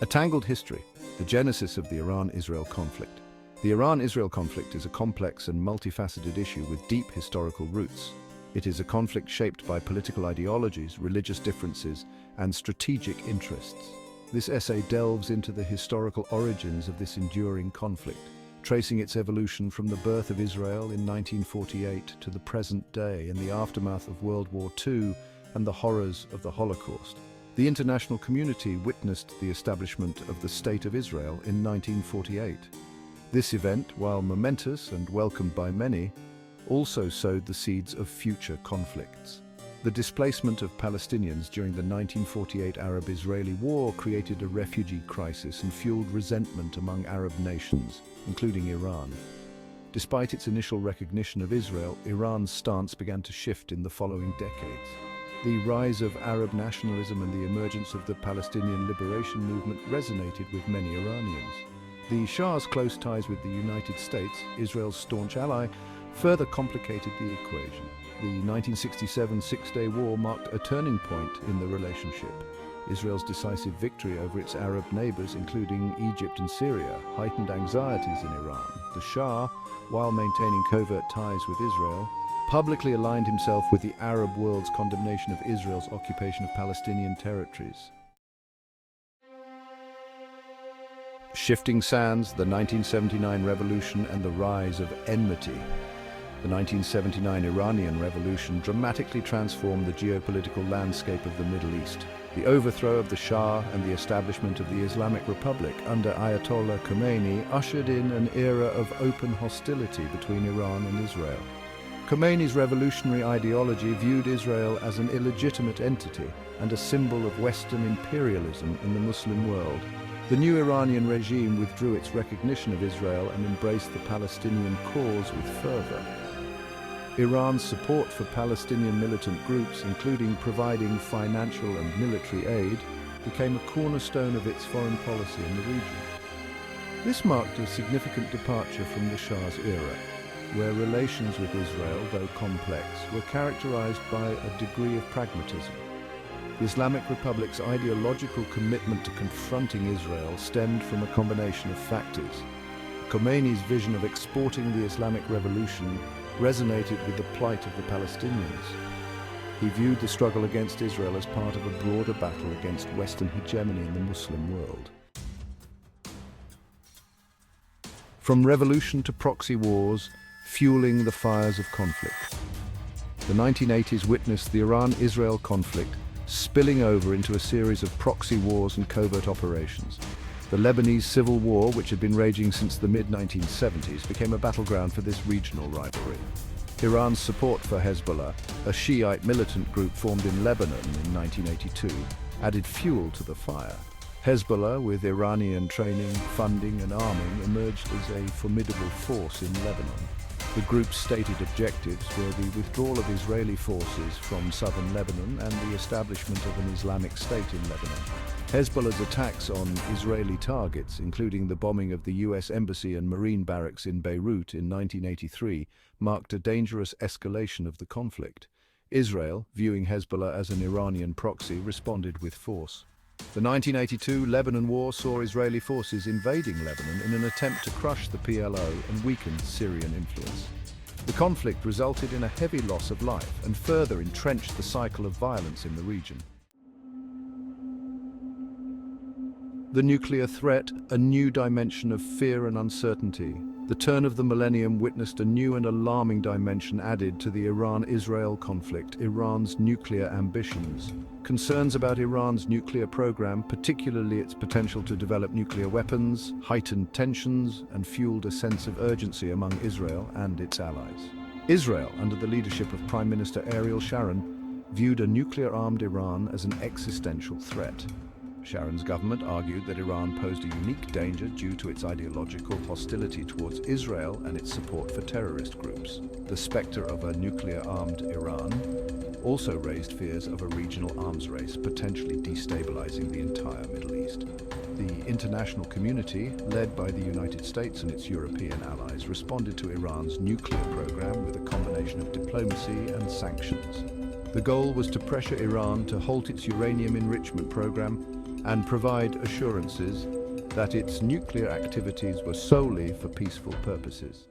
A tangled history, the genesis of the Iran-Israel conflict. The Iran-Israel conflict is a complex and multifaceted issue with deep historical roots. It is a conflict shaped by political ideologies, religious differences, and strategic interests. This essay delves into the historical origins of this enduring conflict, tracing its evolution from the birth of Israel in 1948 to the present day in the aftermath of World War II and the horrors of the Holocaust. The international community witnessed the establishment of the State of Israel in 1948. This event, while momentous and welcomed by many, also sowed the seeds of future conflicts. The displacement of Palestinians during the 1948 Arab-Israeli War created a refugee crisis and fueled resentment among Arab nations, including Iran. Despite its initial recognition of Israel, Iran's stance began to shift in the following decades. The rise of Arab nationalism and the emergence of the Palestinian liberation movement resonated with many Iranians. The Shah's close ties with the United States, Israel's staunch ally, further complicated the equation. The 1967 Six-Day War marked a turning point in the relationship. Israel's decisive victory over its Arab neighbors, including Egypt and Syria, heightened anxieties in Iran. The Shah, while maintaining covert ties with Israel, publicly aligned himself with the Arab world's condemnation of Israel's occupation of Palestinian territories. Shifting sands, the 1979 revolution and the rise of enmity. The 1979 Iranian Revolution dramatically transformed the geopolitical landscape of the Middle East. The overthrow of the Shah and the establishment of the Islamic Republic under Ayatollah Khomeini ushered in an era of open hostility between Iran and Israel. Khomeini's revolutionary ideology viewed Israel as an illegitimate entity and a symbol of Western imperialism in the Muslim world. The new Iranian regime withdrew its recognition of Israel and embraced the Palestinian cause with fervor. Iran's support for Palestinian militant groups, including providing financial and military aid, became a cornerstone of its foreign policy in the region. This marked a significant departure from the Shah's era, where relations with Israel, though complex, were characterized by a degree of pragmatism. The Islamic Republic's ideological commitment to confronting Israel stemmed from a combination of factors. Khomeini's vision of exporting the Islamic Revolution resonated with the plight of the Palestinians. He viewed the struggle against Israel as part of a broader battle against Western hegemony in the Muslim world. From revolution to proxy wars, fueling the fires of conflict. The 1980s witnessed the Iran-Israel conflict spilling over into a series of proxy wars and covert operations. The Lebanese civil war, which had been raging since the mid-1970s, became a battleground for this regional rivalry. Iran's support for Hezbollah, a Shiite militant group formed in Lebanon in 1982, added fuel to the fire. Hezbollah, with Iranian training, funding and arming, emerged as a formidable force in Lebanon. The group's stated objectives were the withdrawal of Israeli forces from southern Lebanon and the establishment of an Islamic State in Lebanon. Hezbollah's attacks on Israeli targets, including the bombing of the US Embassy and Marine barracks in Beirut in 1983, marked a dangerous escalation of the conflict. Israel, viewing Hezbollah as an Iranian proxy, responded with force. The 1982 Lebanon War saw Israeli forces invading Lebanon in an attempt to crush the PLO and weaken Syrian influence. The conflict resulted in a heavy loss of life and further entrenched the cycle of violence in the region. The nuclear threat, a new dimension of fear and uncertainty. The turn of the millennium witnessed a new and alarming dimension added to the Iran-Israel conflict: Iran's nuclear ambitions. Concerns about Iran's nuclear program, particularly its potential to develop nuclear weapons, heightened tensions and fueled a sense of urgency among Israel and its allies. Israel, under the leadership of Prime Minister Ariel Sharon, viewed a nuclear-armed Iran as an existential threat. Sharon's government argued that Iran posed a unique danger due to its ideological hostility towards Israel and its support for terrorist groups. The specter of a nuclear-armed Iran also raised fears of a regional arms race, potentially destabilizing the entire Middle East. The international community, led by the United States and its European allies, responded to Iran's nuclear program with a combination of diplomacy and sanctions. The goal was to pressure Iran to halt its uranium enrichment program and provide assurances that its nuclear activities were solely for peaceful purposes.